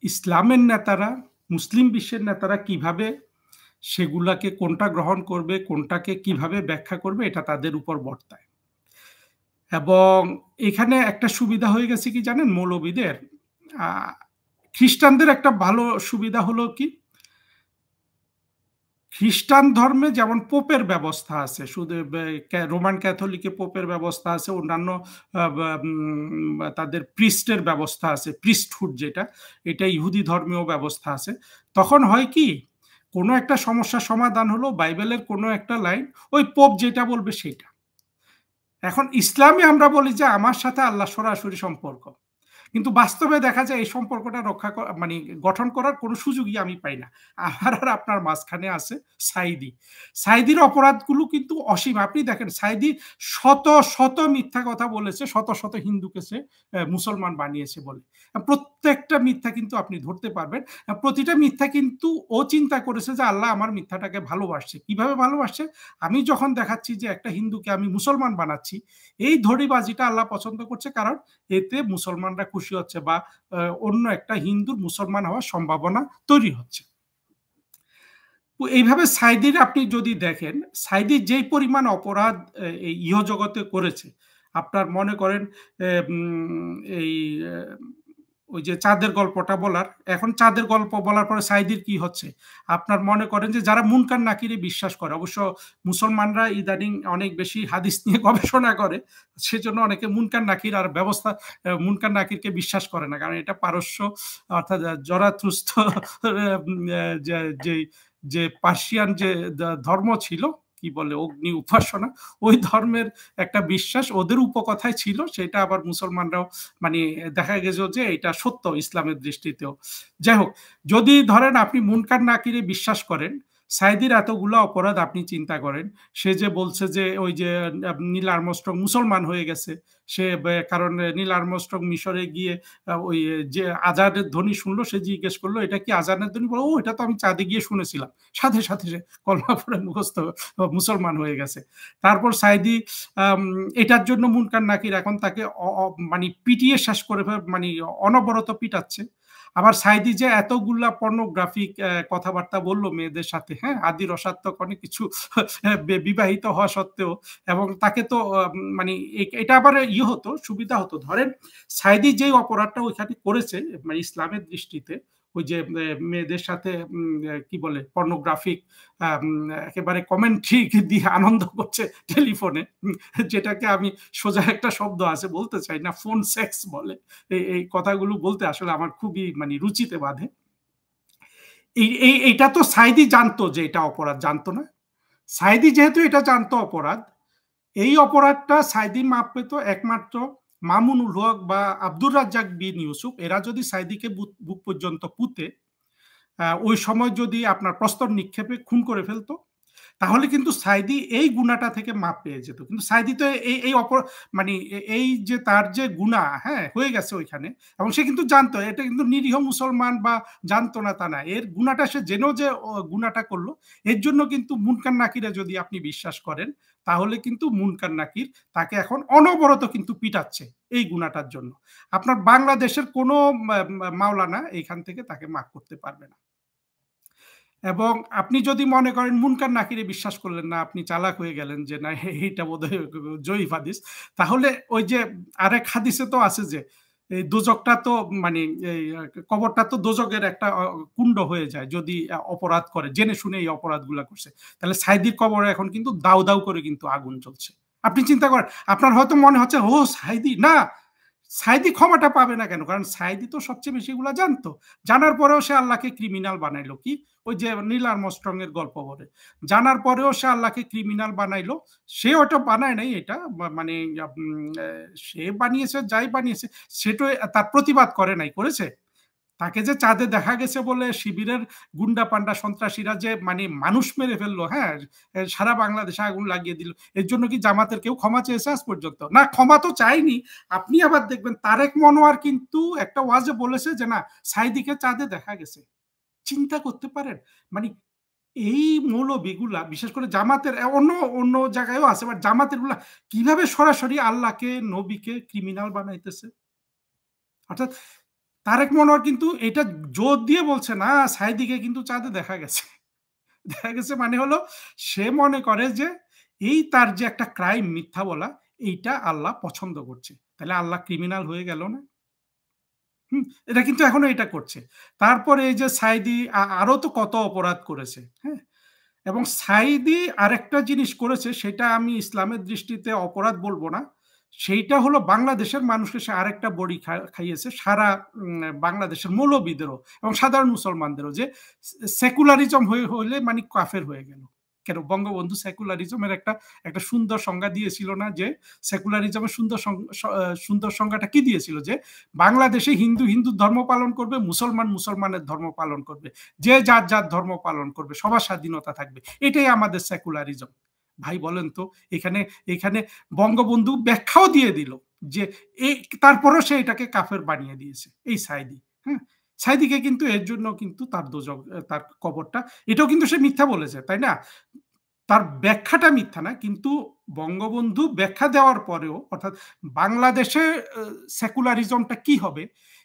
ইসলামের নেতারা, মুসলিম বিশ্বের নেতারা কিভাবে সেগুলাকে, কোনটা গ্রহণ করবে, কোনটাকে কিভাবে ব্যাখ্যা করবে, এটা তাদের উপর বর্তায়। এবং এখানে একটা সুবিধা হয়ে গেছে কি জানেন মৌলবীদের? আ খ্রিস্টানদের একটা ভালো সুবিধা হলো কি, খ্রিস্টান ধর্মে যেমন পোপের ব্যবস্থা আছে, শুধু রোমান ক্যাথলিকে পোপের ব্যবস্থা আছে, অন্যান্য তাদের প্রিস্টের ব্যবস্থা আছে, প্রিস্টহুড যেটা, এটা ইহুদি ধর্মীয় ব্যবস্থা আছে। তখন হয় কি, কোনো একটা সমস্যার সমাধান হলো বাইবেলের কোনো একটা লাইন, ওই পোপ যেটা বলবে সেটা। এখন ইসলামে আমরা বলি যে আমার সাথে আল্লাহ সরাসরি সম্পর্ক, কিন্তু বাস্তবে দেখা যায় এই সম্পর্কটা মানে গঠন করার কোনো সুযোগই আমি পাই না। আমার আর আপনার মাঝখানে আছে সাইদি। সাইদির অপরাধগুলো কিন্তু অসীম। আপনি দেখেন সাইদি শত শত মিথ্যা কথা বলেছে, শত শত হিন্দুকে সে মুসলমান বানিয়েছে বলে। প্রত্যেকটা মিথ্যা কিন্তু আপনি ধরতে পারবেন। প্রতিটা মিথ্যা কিন্তু ও চিন্তা করেছে যে আল্লাহ আমার মিথ্যাটাকে ভালোবাসছে। কিভাবে ভালোবাসছে? আমি যখন দেখাচ্ছি যে একটা হিন্দুকে আমি মুসলমান বানাচ্ছি, এই ধড়িবাজিটা আল্লাহ পছন্দ করছে, কারণ এতে মুসলমানরা খুশি হচ্ছে, বা অন্য একটা হিন্দুর মুসলমান হওয়ার সম্ভাবনা তৈরি হচ্ছে। এইভাবে সাইদির আপনি যদি দেখেন, সাইদির যেই পরিমাণ অপরাধ এই ইহজগতে করেছে, আপনার মনে করেন এই ওই যে চাঁদের গল্পটা বলার, এখন চাঁদের গল্প বলার পরে সাইদির কি হচ্ছে, আপনার মনে করেন যে যারা মুনকার নাকিরে বিশ্বাস করে, অবশ্য মুসলমানরা ইদানিং অনেক বেশি হাদিস নিয়ে গবেষণা করে, সেজন্য অনেকে মুনকার নাকির আর ব্যবস্থা, মুনকার নাকিরকে বিশ্বাস করে না, কারণ এটা পারস্য, অর্থাৎ জরাথুস্ত যে যে পার্সিয়ান যে ধর্ম ছিল, কি বলে অগ্নি উপাসনা, ওই ধর্মের একটা বিশ্বাস ওদের উপকথায় ছিল, সেটা আবার মুসলমানরাও মানে দেখা গেছে যে এটা সত্য ইসলামের দৃষ্টিতেও। যাই হোক, যদি ধরেন আপনি মুনকার নাকিরে বিশ্বাস করেন, সাইদির এতগুলো অপরাধ আপনি চিন্তা করেন, সে যে বলছে যে ওই যে নীল আর্মস্ট্রং মুসলমান হয়ে গেছে, সে কারণ নীল আর্মস্ট্রং মিশরে গিয়ে ওই যে আজানের ধ্বনি শুনলো, সে জিজ্ঞেস করলো এটা কি আজানের ধ্বনি, বলো ও এটা তো আমি চাঁদে গিয়ে শুনেছিলাম, সাথে সাথে সে কলমা পড়ে মুখস্থ মুসলমান হয়ে গেছে। তারপর সাইদি এটার জন্য মুনকার নাকির এখন তাকে মানে পিটিয়ে শেষ করে, মানে অনবরত পিটাচ্ছে। আবার সাইদি যে এতগুলা পর্নোগ্রাফিক কথাবার্তা বললো মেয়েদের সাথে, হ্যাঁ, আদি রসাত্মক অনেক কিছু বিবাহিত হওয়া সত্ত্বেও, এবং তাকে তো মানে এটা আবার হতো, সুবিধা হতো, ধরেন সাইদি যেই অপরাধটা ওইখানে করেছে মানে ইসলামের দৃষ্টিতে, ওই যে মেয়েদের সাথে কি বলে পর্নোগ্রাফিক একেবারে কমেন্ট্রি দিয়ে আনন্দ করছে টেলিফোনে, যেটাকে আমি সোজা একটা শব্দ আছে বলতে চাই না, ফোন সেক্স বলে, এই কথাগুলো বলতে আসলে আমার খুবই মানে রুচিতে বাধে। এইটা তো সাইদি জানতো যে এটা অপরাধ, জানতো না? সাইদি যেহেতু এটা জানতো অপরাধ, এই অপরাধটা সাইদি মাপ পেত একমাত্র মামুনুল হক বা আব্দুর রাজ্জাক বিন ইউসুফ, এরা যদি সাইদিকে বুক পর্যন্ত পুঁতে ওই সময় যদি আপনার প্রস্তর নিক্ষেপে খুন করে ফেলতো, তাহলে কিন্তু সাঈদী এই গুনাহটা থেকে মাপ পেয়ে যেত। কিন্তু সাঈদী তো এই মানে এই যে তার যে গুনাহ, হ্যাঁ? হয়ে গেছে ওইখানে, এবং সে কিন্তু জানতো এটা কিন্তু নিরীহ মুসলমান বা জানতো না তা না। এর গুনাহটা সে জেনেও যে গুনাহটা করলো, এর জন্য কিন্তু মুনকার নাকিরে যদি আপনি বিশ্বাস করেন, তাহলে কিন্তু মুনকার নাকির তাকে এখন অনবরত কিন্তু পিটাচ্ছে এই গুনাহটার জন্য। আপনার বাংলাদেশের কোনো মাওলানা এখান থেকে তাকে মাফ করতে পারবে না। এবং আপনি যদি মনে করেন মুনকার নাকিরে বিশ্বাস করলেন না, আপনি চালাক হয়ে গেলেন যে না এইটা বোধহয় জয়ীফ হাদিস, তাহলে ওই যে আরেক হাদিসে তো আছে যে এই দোজকটা তো মানে এই কবরটা তো দোজকের একটা কুণ্ড হয়ে যায় যদি অপরাধ করে, জেনে শুনে এই অপরাধগুলা করছে। তাহলে সাঈদীর কবরে এখন কিন্তু দাউ দাউ করে কিন্তু আগুন জ্বলছে। আপনি চিন্তা করেন, আপনার হয়তো মনে হচ্ছে ও সাঈদী না, সাঈদী ক্ষমাটা পাবে না কেন? কারণ সাঈদী তো সবচেয়ে বেশি এগুলা জানতো। জানার পরেও সে আল্লাহকে ক্রিমিনাল বানাইলো। কি? ওই যে নীল আর্মস্ট্রং এর গল্প বলে। জানার পরেও সে আল্লাহকে ক্রিমিনাল বানাইলো। সে ওটা বানায় নাই এটা মানে সে বানিয়েছে, যাই বানিয়েছে সেটা তার প্রতিবাদ করে নাই, করেছে? তাকে যে চাঁদে দেখা গেছে বলে শিবিরের গুন্ডা পান্ডা সন্ত্রাসীরা যে মানে মানুষ মেরে ফেললো, হ্যাঁ, সারা বাংলাদেশে আগুন লাগিয়ে দিল, এর জন্য কি জামাতের কেউ ক্ষমা চেয়েছে আজ পর্যন্ত? না, ক্ষমা তো চাইনি। আপনি আবার দেখবেন তারেক মনোয়ার কিন্তু একটা ওয়াজে বলেছে যে না, সাঈদীকে চাঁদে দেখা গেছে। চিন্তা করতে পারেন? মানে এই মৌলবীগুলা বিশেষ করে জামাতের অন্য অন্য জায়গায়ও আছে, বাট জামাতের গুলা কিভাবে সরাসরি আল্লাহকে নবীকে ক্রিমিনাল বানাইতেছে। অর্থাৎ তারেক মনোয়ার কিন্তু এটা জোর দিয়ে বলছে না সাঈদীকে কিন্তু চাঁদে দেখা গেছে। দেখা গেছে মানে হলো সে মনে করে যে এই তার যে একটা ক্রাইম মিথ্যা বলা, এইটা আল্লাহ পছন্দ করছে। তাহলে আল্লাহ ক্রিমিনাল হয়ে গেল না? হুম? এটা কিন্তু এখনো এটা করছে। তারপরে এই যে সাঈদী আরো তো কত অপরাধ করেছে, হ্যাঁ? এবং সাঈদী আরেকটা জিনিস করেছে, সেটা আমি ইসলামের দৃষ্টিতে অপরাধ বলব না। সেইটা হলো বাংলাদেশের মানুষকে সে আরেকটা বড়ি খাইয়েছে সারা বাংলাদেশের মৌলবীদেরও এবং সাধারণ মুসলমানদেরও, যে সেকুলারিজম হইলে মানে কাফের হয়ে গেল। কেন বঙ্গবন্ধু সেকুলারিজমের একটা একটা সুন্দর সংজ্ঞা দিয়েছিল না? যে সেকুলারিজমের সুন্দর সংজ্ঞাটা কি দিয়েছিল? যে বাংলাদেশে হিন্দু হিন্দু ধর্ম পালন করবে, মুসলমান মুসলমানের ধর্ম পালন করবে, যে যার যার ধর্ম পালন করবে, সবার স্বাধীনতা থাকবে। এটাই আমাদের সেকুলারিজম। ভাই বলেন তো, এখানে এখানে বঙ্গবন্ধু ব্যাখ্যাও দিয়ে দিল যে এই, তারপরেও সে এটাকে কাফের বানিয়ে দিয়েছে এই সাঈদী। হ্যাঁ, সাঈদীকে কিন্তু এর জন্য কিন্তু তার দোজক, তার কবরটা, এটাও কিন্তু সে মিথ্যা বলেছে, তাই না? তার ব্যাখ্যাটা মিথ্যা না, কিন্তু বঙ্গবন্ধু ব্যাখ্যা দেওয়ার পরেও, অর্থাৎ বাংলাদেশে সেকুলারিজমটা কি হবে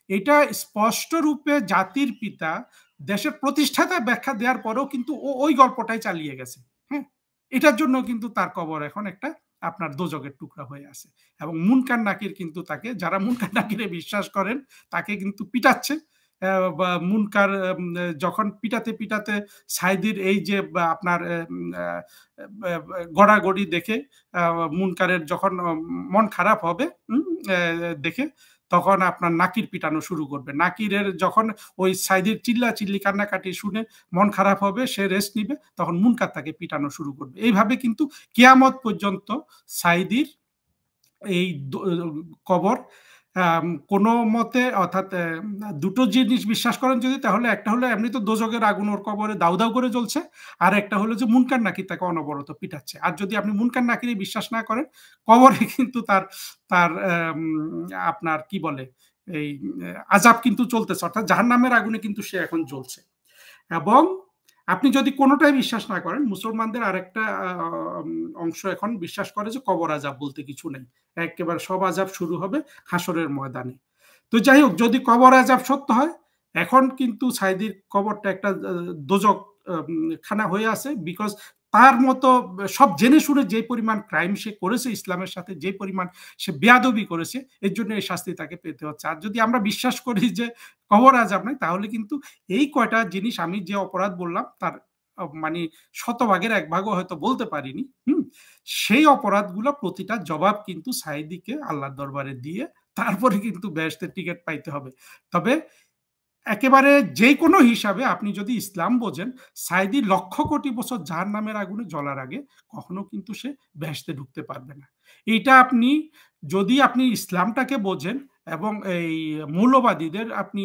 এটা স্পষ্ট রূপে জাতির পিতা দেশের প্রতিষ্ঠাতা ব্যাখ্যা দেওয়ার পরেও কিন্তু ও ওই গল্পটাই চালিয়ে গেছে। হ্যাঁ, এটার জন্য কিন্তু তার কবর এখন একটা আপনার দোজকের টুকরা হয়ে আছে। এবং মুনকার নাকির কিন্তু তাকে, যারা মুনকার নাকিরে বিশ্বাস করেন তাকে কিন্তু পিটাচ্ছে। বা মুনকার যখন পিটাতে পিটাতে সাঈদীর এই যে আপনার গড়াগড়ি দেখে মুনকারের যখন মন খারাপ হবে দেখে, তখন আপনার নাকির পিটানো শুরু করবে। নাকিরের যখন ওই সাঈদীর চিল্লা চিল্লি কান্নাকাটি শুনে মন খারাপ হবে, সে রেস্ট নিবে, তখন মুনকার তাকে পিটানো শুরু করবে। এইভাবে কিন্তু কিয়ামত পর্যন্ত সাঈদীর এই কবর কোনো মতে, অর্থাৎ দুটো জিনিস বিশ্বাস করেন যদি, তাহলে একটা হলো এমনি তো দোজকের আগুন ওর কবরে দাউ দাউ করে জ্বলছে, আর একটা হলো যে মুনকার নাকির তাকে অনবরত পিটাচ্ছে। আর যদি আপনি মুনকার নাকিরে বিশ্বাস না করেন, কবরে কিন্তু তার তার আপনার কি বলে এই আযাব কিন্তু চলতেছে, অর্থাৎ জাহান্নামের আগুনে কিন্তু সে এখন জ্বলছে। এবং আপনি যদি কোনোটাই বিশ্বাস না করেন, মুসলমানদের আরেকটা অংশ এখন বিশ্বাস করে যে কবর আযাব বলতে কিছু নেই, একেবারে সব আযাব শুরু হবে হাসরের ময়দানে। তো যাই হোক, যদি কবর আযাব সত্য হয়, এখন কিন্তু সাঈদীর কবরটা একটা দোজক খানা হয়ে আছে, বিকজ তার মতো সব জেনে শুনে যে পরিমাণ ক্রাইম সে করেছে, ইসলামের সাথে যে পরিমাণ সে বেয়াদবি করেছে, এর জন্য এই শাস্তি তাকে পেতে হচ্ছে। আর যদি আমরা বিশ্বাস করি যে কবর আযাব নাই, তাহলে কিন্তু এই কয়টা জিনিস আমি যে অপরাধ বললাম তার মানে শতভাগের এক ভাগও হয়তো বলতে পারিনি, সেই অপরাধগুলো প্রতিটা জবাব কিন্তু সাঈদীকে আল্লাহর দরবারে দিয়ে তারপরে কিন্তু বেহেশতের টিকিট পাইতে হবে। তবে একেবারে যে কোনো হিসাবে আপনি যদি ইসলাম বোঝেন, সাঈদী লক্ষ কোটি বছর জাহান্নামের আগুনে জ্বলার আগে কখনো কিন্তু সে বেহেশতে ঢুকতে পারবে না। এইটা আপনি যদি আপনি ইসলামটাকে বোঝেন, এবং এই মৌলবাদীদের আপনি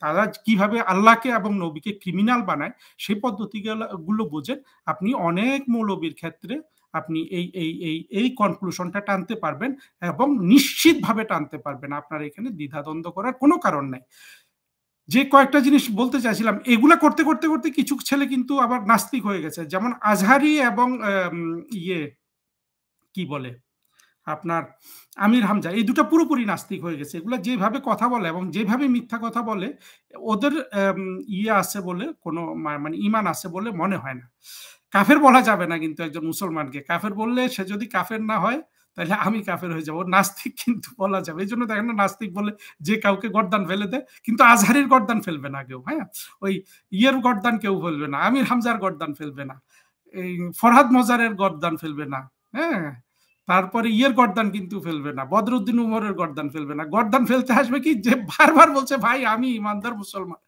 তারা কিভাবে আল্লাহকে এবং নবীকে ক্রিমিনাল বানায় সেই পদ্ধতিগুলো বোঝেন, আপনি অনেক মৌলবীর ক্ষেত্রে আপনি এই কনক্লুশনটা টানতে পারবেন এবং নিশ্চিতভাবে টানতে পারবেন। আপনার এখানে দ্বিধাদ্বন্দ্ব করার কোনো কারণ নাই। যে কয়েকটা জিনিস বলতে চাইছিলাম, এগুলা করতে করতে করতে কিছু ছেলে কিন্তু আবার নাস্তিক হয়ে গেছে, যেমন আজহারি এবং ইয়ে কি বলে আপনার আমির হামজা, এই দুটো পুরোপুরি নাস্তিক হয়ে গেছে। এগুলো যেভাবে কথা বলে এবং যেভাবে মিথ্যা কথা বলে, ওদের ইয়ে আছে বলে কোনো মানে ইমান আছে বলে মনে হয় না। কাফের বলা যাবে না কিন্তু একজন মুসলমানকে, কাফের বললে সে যদি কাফের না হয় তাহলে আমি কাফের হয়ে যাবো। নাস্তিক কিন্তু বলা যাবে, এই জন্য দেখেন না নাস্তিক বলে যে কাউকে গর্দান ফেলে দেয়, কিন্তু আজহারির গর্দান ফেলবে না কেউ, হ্যাঁ, ওই ইয়ের গর্দান কেউ ফেলবে না, আমির হামজার গর্দান ফেলবে না, এই ফরহাদ মজারের গর্দান ফেলবে না, হ্যাঁ, তারপরে ইয়ের গর্দান কিন্তু ফেলবে না, বদরুদ্দিন উমরের গর্দান ফেলবে না। গর্দান ফেলতে আসবে কি, যে বারবার বলছে ভাই আমি ইমানদার মুসলমান,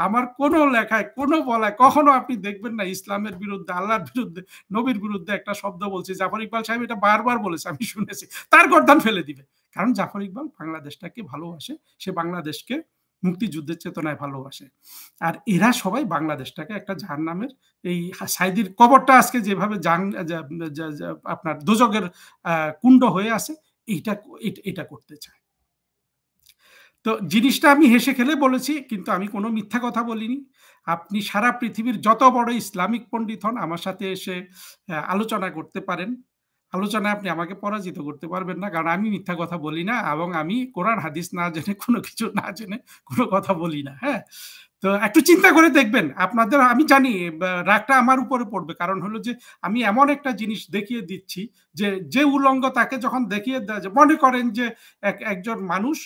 আমার কোনো লেখায় কোনো বলায় কখনো আপনি দেখবেন না ইসলামের বিরুদ্ধে, আল্লাহর বিরুদ্ধে, নবীর বিরুদ্ধে একটা শব্দ বলছে। জাফর ইকবাল সাহেব এটা বারবার বলেছে, আমি শুনেছি, তার গর্দান ফেলে দিবে। কারণ জাফর ইকবাল বাংলাদেশটাকে ভালোবাসে, সে বাংলাদেশকে মুক্তিযুদ্ধের চেতনায় ভালোবাসে। আর এরা সবাই বাংলাদেশটাকে একটা জাহান্নামের, এই সাইদির কবরটা আজকে যেভাবে আপনার দোজকের কুণ্ড হয়ে আছে, এইটা এটা করতে চায়। তো জিনিসটা আমি হেসে খেলে বলেছি, কিন্তু আমি কোনো মিথ্যা কথা বলিনি। আপনি সারা পৃথিবীর যত বড় ইসলামিক পণ্ডিত হন, আমার সাথে এসে আলোচনা করতে পারেন। আলোচনায় আপনি আমাকে পরাজিত করতে পারবেন না, কারণ আমি মিথ্যা কথা বলি না এবং আমি কোরআন হাদিস না জেনে কোনো কিছু না জেনে কোনো কথা বলি না, হ্যাঁ। তো একটু চিন্তা করে দেখবেন আপনাদের, আমি জানি রাগটা আমার উপরে পড়বে, কারণ হলো যে আমি এমন একটা জিনিস দেখিয়ে দিচ্ছি যে যে উলঙ্গ তাকে যখন দেখিয়ে দেওয়া যায়, মনে করেন যে একজন মানুষ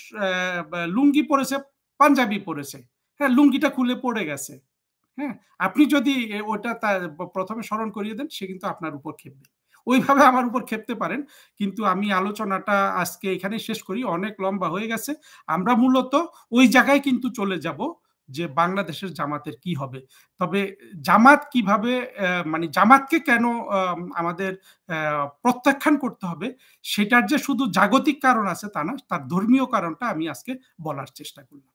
লুঙ্গি পরেছে, পাঞ্জাবি পরেছে, হ্যাঁ, লুঙ্গিটা খুলে পড়ে গেছে, হ্যাঁ, আপনি যদি ওটা তার প্রথমে স্মরণ করিয়ে দেন, সে কিন্তু আপনার উপর ক্ষেপবে। ওইভাবে আমার উপর ক্ষেপতে পারেন, কিন্তু আমি আলোচনাটা আজকে এখানে শেষ করি, অনেক লম্বা হয়ে গেছে। আমরা মূলত ওই জায়গায় কিন্তু চলে যাব যে বাংলাদেশের জামাতের কি হবে। তবে জামাত কিভাবে, মানে জামাতকে কেন আমাদের প্রত্যাখ্যান করতে হবে, সেটার যে শুধু জাগতিক কারণ আছে তা না, তার ধর্মীয় কারণটা আমি আজকে বলার চেষ্টা করলাম।